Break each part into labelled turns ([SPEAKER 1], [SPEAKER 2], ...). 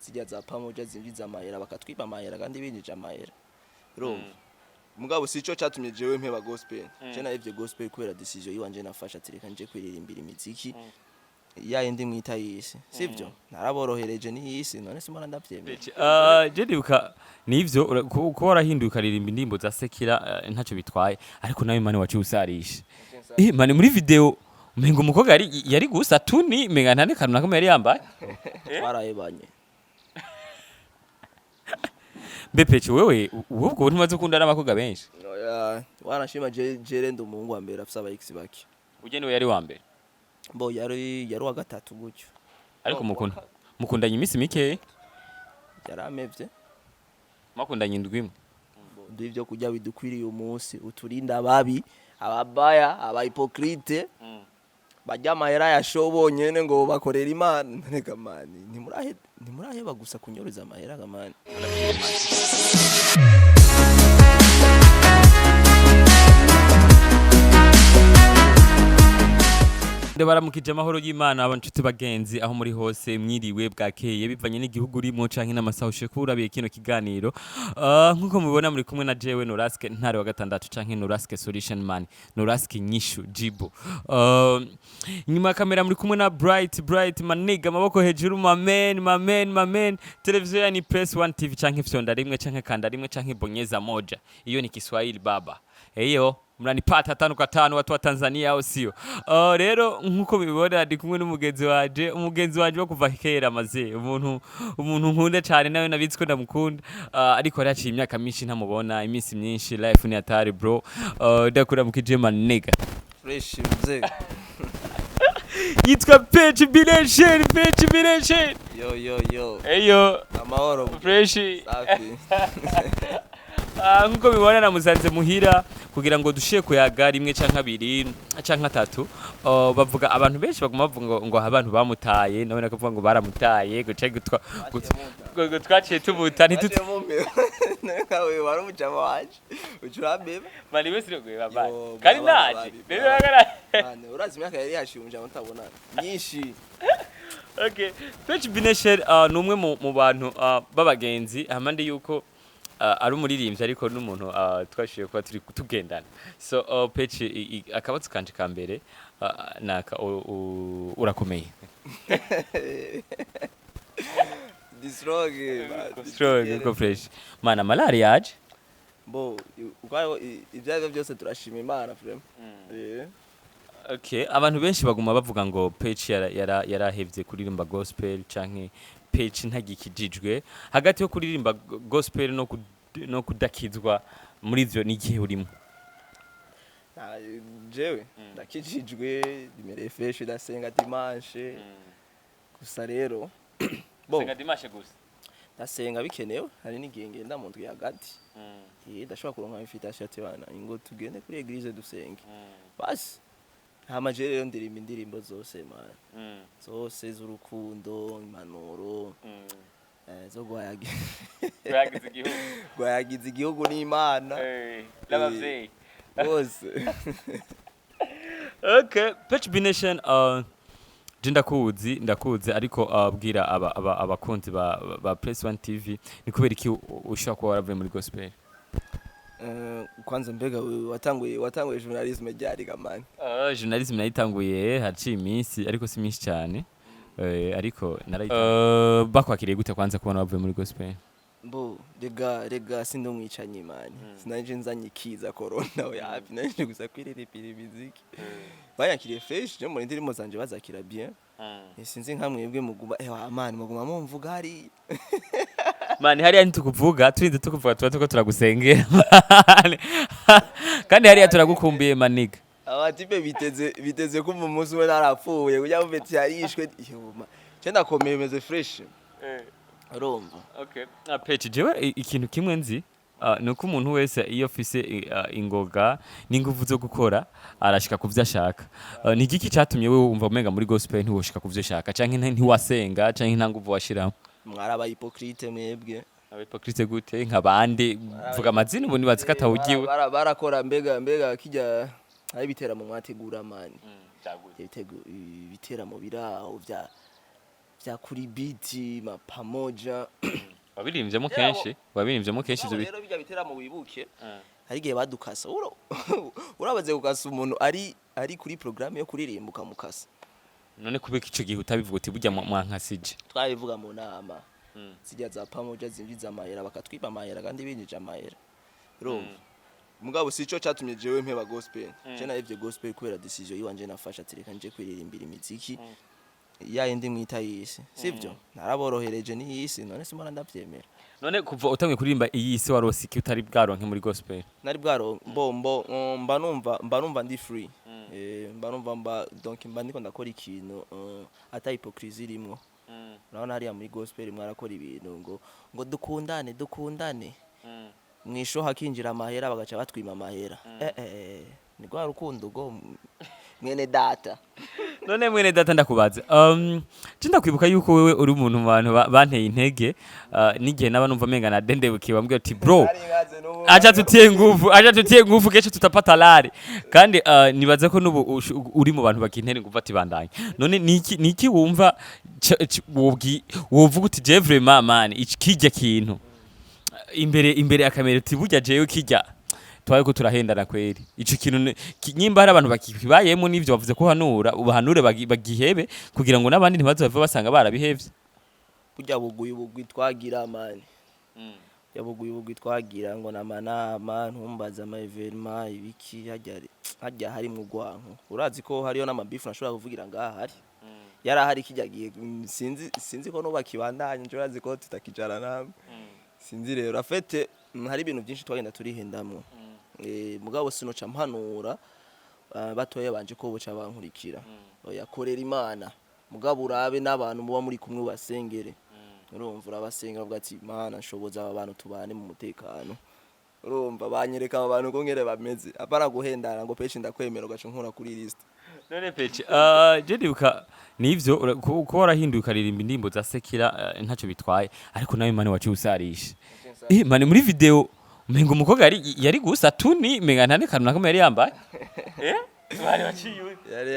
[SPEAKER 1] zijya za pamoja zinjiza amahera bakatwiba amahera kandi binjije amahera urumva mugabo sico cyatumye jewe mpeba gospel je naivye gospel kubera decision yiwanje nafasha tireka nje kwiririmbira imiziki ya indi mwita yisi sivyo naraborohereje ni yisi none simona ndavyemera
[SPEAKER 2] je ndibuka nivyo ko warahinduka ririmba indimbo za sekira ntacyo bitwaye ariko nawe mani wacu usarisha mani muri video umengo umukobwa yari gusa tuni menga ntane kantu nakome yari yambaye
[SPEAKER 1] warayebanye
[SPEAKER 2] Pechie wewe ubwo ntimaze ukunda n'abakobwa benshi
[SPEAKER 1] wanashima je ndo umuhungu wa mbere afisa abayiksi baki
[SPEAKER 2] ugenewe yari wa mbere
[SPEAKER 1] bo yari wa gatatu gutyo
[SPEAKER 2] ariko mukundanye iminsi mike
[SPEAKER 1] yaramevye
[SPEAKER 2] makundanye indwimwe
[SPEAKER 1] ndivyo kujya bidukwiriye umunsi uturinda ababi ababaya abahipokrite bajya amahera ya show bonyene ngo bakorera Imana reka mani ntimuraheba gusa kunyoreza amahera gamani
[SPEAKER 2] Baramukije amahoro y'Imana abancuti bagenzi aho muri hose mwiriwe bwakeye bivanye n'igihugu urimo canke n'amasahushe kurabiye kino kiganiro nkuko mubibona muri kumwe na jewe Noraske ntare wa gatandatu canke Noraske solution man Noraske nyishu jibo nyuma kamera muri kumwe na bright maniga maboko hejuru mamen televiziyo ya ni press 1 TV canke fyonda rimwe canke kanda rimwe canke bonyeza moja iyo ni Kiswahili baba eyo mnanipata 5 kwa 5 watu wa Tanzania au sio rero nkuko bibona ndi kumwe n'umugenzi wanje wo kuva kera maze umuntu nkunda cyane nawe nabitsiko ndamukunda ariko araciye imyaka myinshi ntamubona iminsi myinshi life ni atari bro ndakura mukije maniga
[SPEAKER 1] fresh mzee
[SPEAKER 2] yitwa Pechie Bilensheri
[SPEAKER 1] yo
[SPEAKER 2] eyo
[SPEAKER 1] amahoro
[SPEAKER 2] fresh
[SPEAKER 1] safi
[SPEAKER 2] nkuko bibona namusanze muhira kugira ngo dushiye kuyaga rimwe canka abiri canka atatu bavuga abantu benshi baguma bavuga ngo abantu bamutaye nawe nakavuga ngo baramutaye guce twaciye tubuta ntitute
[SPEAKER 1] nawe warumujama waje ucurambeba
[SPEAKER 2] mani wese rego baba kandi naje bebe bagara
[SPEAKER 1] urazi imyaka yari yashimuje mutabona nyinshi
[SPEAKER 2] okay Pechie Bilensheri numwe mu bantu babagenzi amande yuko ari umuririmbyi ariko n'umuntu twashiye kuba turi tugendana so Pechie akabatsi kanje ka mbere naka urakomeye disroge ko fresh mana malaria yaje
[SPEAKER 1] bo uko ibyo byose turashima Imana frame
[SPEAKER 2] okay abantu benshi baguma bavuga ngo Pechie yarahevye kuririmba gospel canke Pechie ntagikijijwe hagati yo kuririmba gospel no kudakizwa muri ivyo n'igihe urimo
[SPEAKER 1] jewe ndakijijwe dimereye fresh ndasenga dimanche gusa rero
[SPEAKER 2] bo senga dimanche gusa
[SPEAKER 1] ndasenga bikenewe hari n'igihe ngenda mu ndwi hagati ndashobora kuronka invitation ati bana ngo tugende kuri eglise dusenge basi hamaje rero ndirimba indirimbo zose man zose z'urukundo impanuro zo gwayagize igihugu n'Imana
[SPEAKER 2] l'abavyeyi
[SPEAKER 1] bose
[SPEAKER 2] okay Pechie Bilensheri ndakuzi ariko abwira abakunzi ba Press 1 TV ni kubera iki ushaka kuba waravuye muri gospel
[SPEAKER 1] kwanza mbega watanguye journalisme ryari gamani
[SPEAKER 2] journalisme nayitanguye haciye iminsi ariko si myinshi cyane ariko bakwakiriye gute kwanza kubona wavuye muri gospel
[SPEAKER 1] bo rega sindo mwicanye imani sinaje nzanye kiza corona we happy naje gusa kwiririmbira imiziki bayakiriye fresh je muri ndirimo zanje bazakira bien sinzi nkamwebwe muguma amani muguma mumvuga hari
[SPEAKER 2] mani hariya ntitukuvuga turinze tukuvuga tuko turagusengera kandi hariya turagukumbiye maniga
[SPEAKER 1] abatipe biteze ko mu munsi we narapfuye kujya mu beti yarishwe cyenda komeye meze fresh urumva
[SPEAKER 2] okay Pechie jewe ikintu kimwe nzi nuko umuntu wese iyo afise ingoga n'inguvu zo gukora arashika kuvyo ashaka ni igiki cyatumye wewe wumva umenga muri gospel ntiwoshika kuvyo ashaka canke ntiwasenga canke nta nguvu washiramo
[SPEAKER 1] mwaraba hypocrite mwebwe
[SPEAKER 2] abahipokrite gute nk'abandi vuga amazina ubundi bazikata ugiwe
[SPEAKER 1] barakora mbega kijya ari bitera mu mwategura mani bitera mu biraho bya vya kuri biti pamoja
[SPEAKER 2] wabirimvyemo kenshi ivyo
[SPEAKER 1] rero bijya bitera mu wibuke hari gihe badukasa urabaze gukasa umuntu ari kuri programme yo kuririmbuka mukasa
[SPEAKER 2] none kubeka ico gihe utabivuga uti burya mwankasije
[SPEAKER 1] twabivuga mu nama zijya za pamoja zinjiza amahera bakatwiba amahera kandi binjije amahera urumva mugabo sico cyatumye jewe mpeba gospel je nahevye gospel kubera decision yiwanje nafasha atireka nje kwiririmbira imiziki ya indi mwita yisi sivyo naraborohereje ni yisi none simona ndavyemera
[SPEAKER 2] none kuva utamwe kuririmba iyisi warose iki utari bwaronke muri gospel
[SPEAKER 1] nari bwaro bombo mba numva ndi free mba numva donc mba ndiko ndakora ikintu ata hypocrisie rimwe urabona hariya muri gospel mwarakora ibintu ngo dukundane mwisho hakinjira amahera bagaca batwima amahera ni rwa rukundo go mwene data
[SPEAKER 2] none mwene data ndakubaza je ndakwibuka yuko wewe uri umuntu mu bantu banteye intege n'igihe naba numva menga na dendebukiye bambwiye ati bro acha tutie nguvu kesho tutapata lari kandi nibaza ko nubu uri mu bantu bakintere nguva ati bandanye none niki wumva wovuga uti je vraiment man ikijya kintu imbere akamera uti burya jewe kijya twaye ko turahendana kweri ico kintu nyimba hari abantu bakibayemo nivyo bavuze ko hanura ubahanure bagihebe kugira ngo nabandi ntibazove basanga barabihevye
[SPEAKER 1] burya bugwi twagira amani yabugwi twagira ngo namanama ntumbaza ama evenement ibiki hajya hari mu gwanko urazi ko hariyo n'amabifu nashobora kuvugira ngaha hari yarahari kijagiye sinzi ko nubakibandanye nje urazi ko tutakijana namwe sinzi rero afete hari ibintu byinshi twagenda turihendamwe mugabo sinoca mpanura batoye banje ko buca bankurikira yakorera imana mugabo urabe n'abantu muba muri kumwe basengere urumva urabasengera uvuga ati mana nshoboza aba bantu tubane mu mutekano urumva banyereka aba bantu ko ngere bameze apara guhendana ngo Pechie ndakwemera ugaca nkura kuri list
[SPEAKER 2] none Pechie je ndibuka nivyo ko warahinduka ririmba indimbo za sekira ntacyo bitwaye ariko nawe mane wacu usarisha mane muri video umengo umukobwa yari gusa tuni menga ntane kantu nakome yari yambaye bari baciye
[SPEAKER 1] yari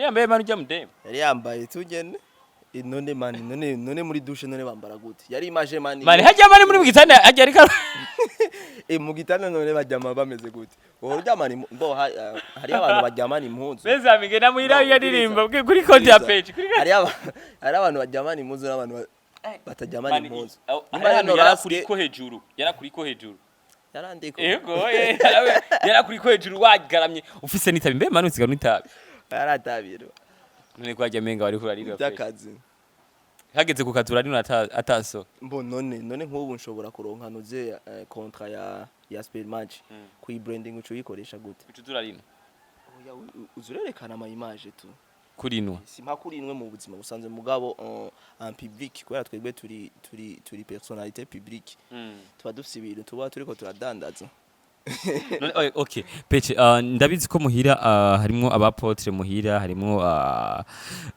[SPEAKER 1] yambaye
[SPEAKER 2] mane ujya mudem
[SPEAKER 1] yari yambaye tugene none mani none muri douche none bambara gute yari image mani
[SPEAKER 2] hajya mani muri mugitanda hajya ariko
[SPEAKER 1] mu gitanda none bajyama bameze gute uryamani mbo hari abantu bajyamani impunzu
[SPEAKER 2] beza migena muhira yaririmba kuri konti ya Pechie
[SPEAKER 1] hari abantu bajyamani impunzu n'abantu batajyamani impunzu
[SPEAKER 2] yarakuri ko hejuru
[SPEAKER 1] yarandiko
[SPEAKER 2] yego yarakuri ko hejuru wagaramye ufise n'itabi mbe manu usigara n'itabi
[SPEAKER 1] yaratabiro
[SPEAKER 2] none kwajya menga wari kurarira
[SPEAKER 1] byakazi
[SPEAKER 2] hageze kukatura rino ataso
[SPEAKER 1] mbo none nk'ubu nshobora kuronka nuze contrat ya spell match ku branding uco yikoresha gute
[SPEAKER 2] ucutura rino
[SPEAKER 1] uzurerekana ama image tu
[SPEAKER 2] kurinwa
[SPEAKER 1] simpa kurinwe mu buzima busanzwe mugabo en public kubera twebwe turi personnalité publique tuba dufise ibintu tuba turiko turadandaza
[SPEAKER 2] okay Pechie ndabizi ko muhira harimo abapotre muhira harimo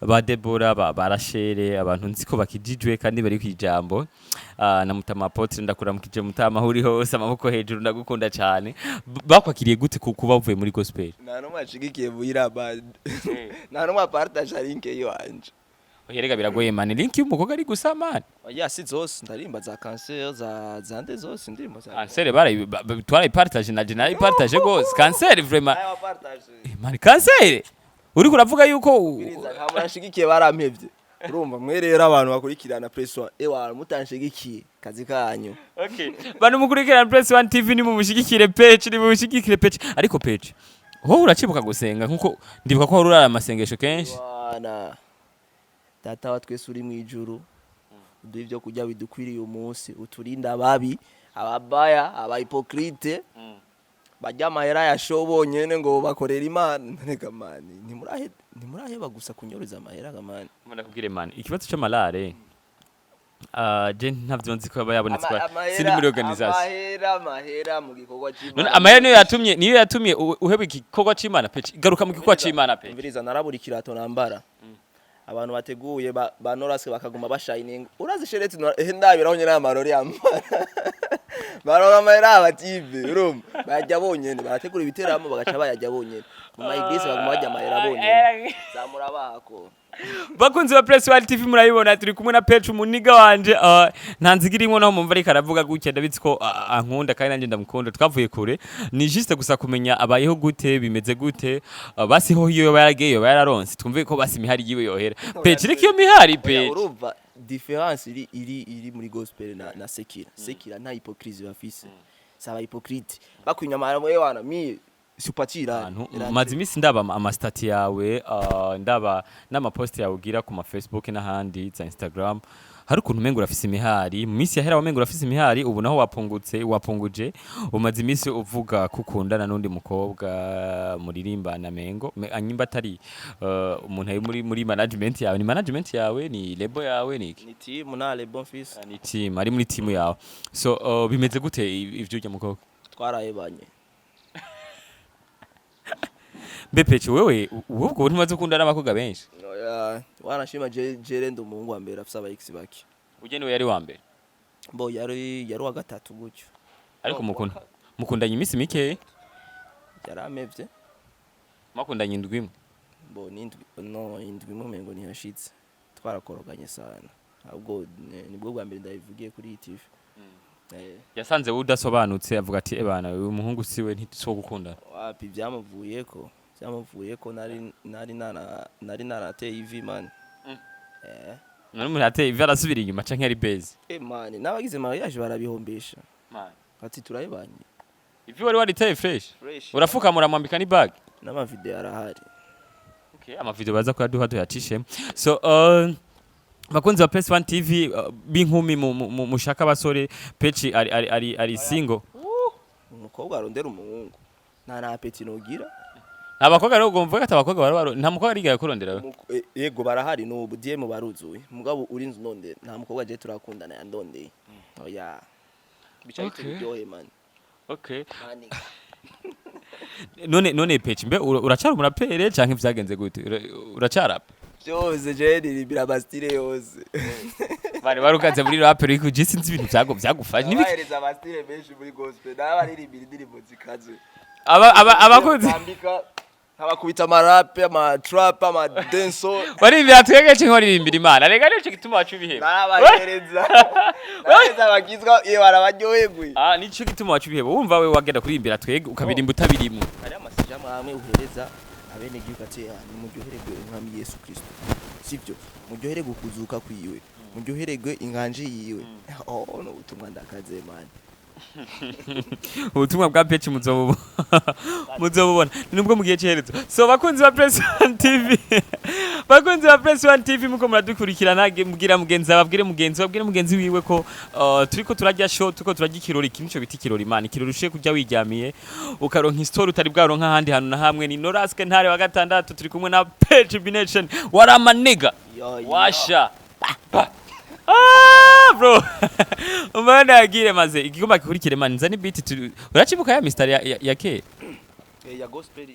[SPEAKER 2] ba Debora ba Rachel abantu nziko bakijijwe kandi bari kwijambo na mutama apotre ndakuramukije mutama huri hose amaboko hejuru ndagukunda cyane bakwakiriye gute kuba uvuye muri gospel
[SPEAKER 1] nta no mashigikiye buhira band nta no mapartage link yanje
[SPEAKER 2] Yerega biragoye man link y'umukobwa ari gusa man
[SPEAKER 1] oya si zose ndarimba za cancer za nde zose ndimbo za
[SPEAKER 2] cancer twara partage na general partage gose cancer vraiment man cancer uri kuravuga yuko
[SPEAKER 1] nta murashigikiye barampevye urumva mwerera abantu bakurikirana press 1 ewa mutanshigikiye kazi kanyu
[SPEAKER 2] okay bano mukurikirana press 1 TV ni mubushigikire Pechie ni mubushigikire Pechie ariko Pechie ho uracibuka gusenga nkuko ndibuka ko urara amasengesho kenshi
[SPEAKER 1] bana data wa twese uri mu ijuru uduha ibyo kujya bidukwiriye umunsi uturinda ababi ababaya abahipokrite bajya amahera yashobo nyene ngo bakorera imana nega mani ntimuraheba gusa kunyoreza amahera gamani
[SPEAKER 2] ndakubwire mani ikibazo cy'amalare je ntavyo nzi ko yabonetse siri muri organisation
[SPEAKER 1] amahera mu gikorwa cy'Imana
[SPEAKER 2] none amahera niyo yatumye uheba igikorwa cy'Imana Pechie garuka mu gikorwa cy'Imana Pechie
[SPEAKER 1] mviriza narabura ikirato nambara abantu bateguye ba Norase bakaguma bashining urazi shereti ndabiraho nyene amarori yambara baronka amahera abatibe urumva bajya bonyene barategura ibiteramo bagaca bayajya bonyene mu mayiglise baguma bajya amahera bonyene zamura bako
[SPEAKER 2] bakunzi ba Press One TV murayibona turi kumwe na Pechie umuniga wanje nta nzigira imwe naho mumva ariko aravuga gutya ndabitse ko ankunda kandi nanjye ndamukunda twavuye kure ni juste gusa kumenya abayeho gute bimeze gute basi ho iyo yarageyo yararonse twumve ko basi mihari yiwe yohera Pechie reka iyo mihari Pechie
[SPEAKER 1] urumva difference iri muri gospel na sekira nta hypocrisie bafise saba hypocrite bakwinya amahera yewana mi supatira
[SPEAKER 2] maze imisi ndaba amastati yawe ndaba n'amapost yawe ugira ku ma Facebook n'ahandi za Instagram hari ukuntu mengo urafise imihari mu misi yahera wamengo urafise imihari ubu naho wapunguje umaze imisi uvuga kukundana n'undi mukobwa muririmba na mengo anyimba atari umuntu ari muri management yawe ni management yawe ni label yawe ni
[SPEAKER 1] ni team na label fils
[SPEAKER 2] ni team ari muri team yawe so bimeze gute ivyo ujya mukobwa
[SPEAKER 1] twarayebanye
[SPEAKER 2] Pechie wewe ubwo ntumaze ukunda n'abakobwa benshi
[SPEAKER 1] wanashima jere ndo umuhungu wa mbere afisa abayix baki
[SPEAKER 2] ugene we yari wa mbere
[SPEAKER 1] bo yari wa gatatu gutyo
[SPEAKER 2] ariko mukundanye imisi mike
[SPEAKER 1] yaramevye
[SPEAKER 2] makundanye indwi imwe
[SPEAKER 1] bo indwi imwe mengo ntiyashitse twarakoroganye sana ahubwo nibwo bwa mbere ndayivugiye kuri TV
[SPEAKER 2] yasanze udasobanutse avuga ati ebana uyu muhungu siwe ntitso gukunda
[SPEAKER 1] wapi byamuvuyeko nari narateye ivi man
[SPEAKER 2] nari muri ateye ivi arasubira inyuma canke ari base
[SPEAKER 1] man nabagize mariage barabihombesha man ati turayibanye
[SPEAKER 2] ivi wari wariteye fresh urafuka muramwambika ni bag
[SPEAKER 1] n'ama video arahari
[SPEAKER 2] okay ama video baza kuyaduha duyacishe so bakunzi ba Press One TV b'inkumi mushaka abasore Pechie ari single
[SPEAKER 1] umukobwa arondera umuhungu nta apeti nogira
[SPEAKER 2] abakobwa rero ugomva ko abakobwa nta mukobwa ariga yakurondera
[SPEAKER 1] yego barahari no DM baruzuye mugabo urinze nonde nta mukobwa je turakundana yandondeye oya bicaye tubyohe man
[SPEAKER 2] okay none Pechie mbe uracara umurapere canke vyagenze gute uracara
[SPEAKER 1] byose je birabastire yose
[SPEAKER 2] bari barukaze muri rap ariko je sinzi ibintu byagufasha
[SPEAKER 1] nibiki bahereza abastire benshi muri gospel n'abaririmbira indirimbo zikaze
[SPEAKER 2] abakunzi
[SPEAKER 1] abakubita amarap amatrap amadenso
[SPEAKER 2] baririmbira twege cyo nkoririmbira Imana rega nico gituma wacu biheba
[SPEAKER 1] n'abahereza abagizwa iyo barabaryohegwe
[SPEAKER 2] nico gituma wacu biheba wumva we wagenda kuririmbira twege ukabirimba utabirimo
[SPEAKER 1] ari amasijama amwe uhereza abene gihugu ati ni muryohererwe umwami Yesu Kristo sivyo muryohererwe kuzuka kwiwe muryohererwe inganje yiwe no ubutumwa ndakaze man
[SPEAKER 2] ubutumwa bwa Pechie muzobubona nubwo mugiye cyerezo so bakunzi ba Press One TV bakunzi ba Press One TV muko muradukurikirana mugira mugenzi babwire mugenzi wiwe ko turiko turajya show turiko turajya ikirori kimco biti kirori Imana ikirori ushe kujya wijyamiye ukaronka history utari bwaronka handi hantu na hamwe ni Noraske ntare wa gatandatu turi kumwe na Pechie Nation waramaniga washa bro umwana yagire maze igikoma kikurikire man nzani beat uracibuka ya mistari ya ke
[SPEAKER 1] ya gospel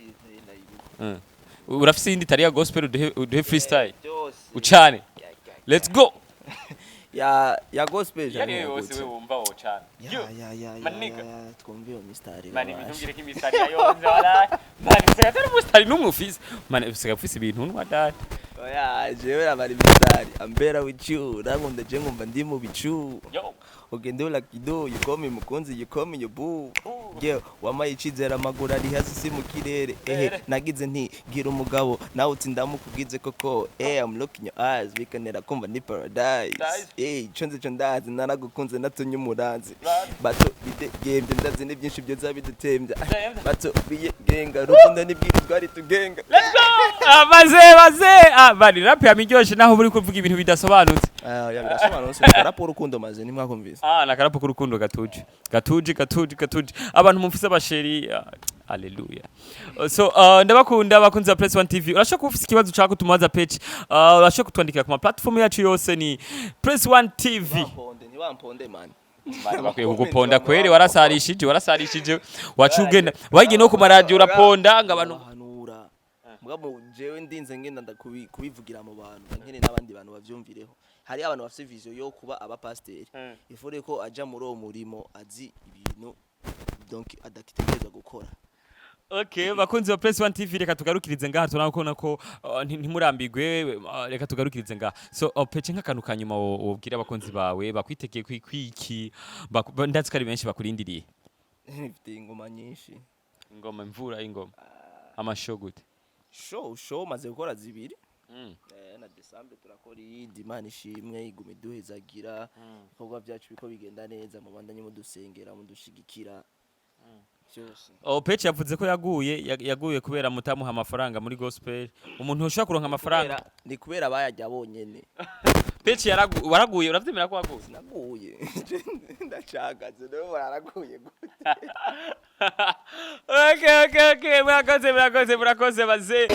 [SPEAKER 2] urafise indi tari ya gospel uduhe freestyle ucane let's go
[SPEAKER 1] ya gospel
[SPEAKER 2] yani yose we wumva wo cyane
[SPEAKER 1] ya twumve yo mistari
[SPEAKER 2] mani bitumbire ki mistari yo nzara mani sekatari mustari numufise mani sekafise ibintu nwadari
[SPEAKER 1] oya jewe abari mistari ambera with you ndakunda je ngumva ndi mu bicu ugende ula kido yikomi mukunzi yikomi yobu ye wamaye icizera amaguru ari hasi si mu kirere nagize nti gira umugabo nawe uti ndamukugize koko I'm looking your eyes bikanera kumva ni paradise chonze chondazi naragukunze natunye umuranzi bato bidegembye ndazi ni byinshi byo zabidutembya bato bigenga rukundo ni bwiri bwari tugenga
[SPEAKER 2] let's go baze bari rap ya miryoshe naho buri kuvuga ibintu bidasobanutse
[SPEAKER 1] ya birasobanutse rap urukundo maze ni mwakumvise
[SPEAKER 2] na karapo k'urukundo gatuje abantu mufise abasheri haleluya so ndabakunda bakunze Press One TV urashaka ufise ikibazo cyako tumaza Pechie urashaka kutwandikira ku ma platform yacu yose ni Press One TV
[SPEAKER 1] wamponde man
[SPEAKER 2] bakwiye kuguponda kwere warasarishije wacugenda wagiye no ku maradio uraponda ngabantu
[SPEAKER 1] mugabo jewe ndinze ngenda kubivugira mu bantu nkene n'abandi bantu bavyumvireho hari abantu bafite vision yo kuba abapasteri ifore ko aja muri uwo murimo azi ibintu donc adakitegereza gukora.
[SPEAKER 2] Okay, bakunzi wa Press 1 TV reka tugarukirize ngaha turabona ko ntimurambigwe reka tugarukirize ngaha. So Pechie nk'akantu kanyuma wobwira abakunzi bawe bakwitekeye kwiki ndatse kari benshi bakurindiriye.
[SPEAKER 1] Nifite ingoma nyinshi.
[SPEAKER 2] Ingoma imvura ingoma. Amashow gute?
[SPEAKER 1] Show maze gukora zibiri. Na December turakora Imana ishimwe igume duhezagira ibikorwa byacu biko bigenda neza mu bandanye mu dusengera mu dushigikira.
[SPEAKER 2] Pechie yavuze ko yaguye kubera mutamuha amafaranga muri gospel. Umuntu ushaka kuronka amafaranga
[SPEAKER 1] ni kubera bayajya bonyene.
[SPEAKER 2] Pechie waraguye uravyemera ko waguye?
[SPEAKER 1] Naguye. Ndacagaze no waraguye gute.
[SPEAKER 2] Okay, murakoze baze.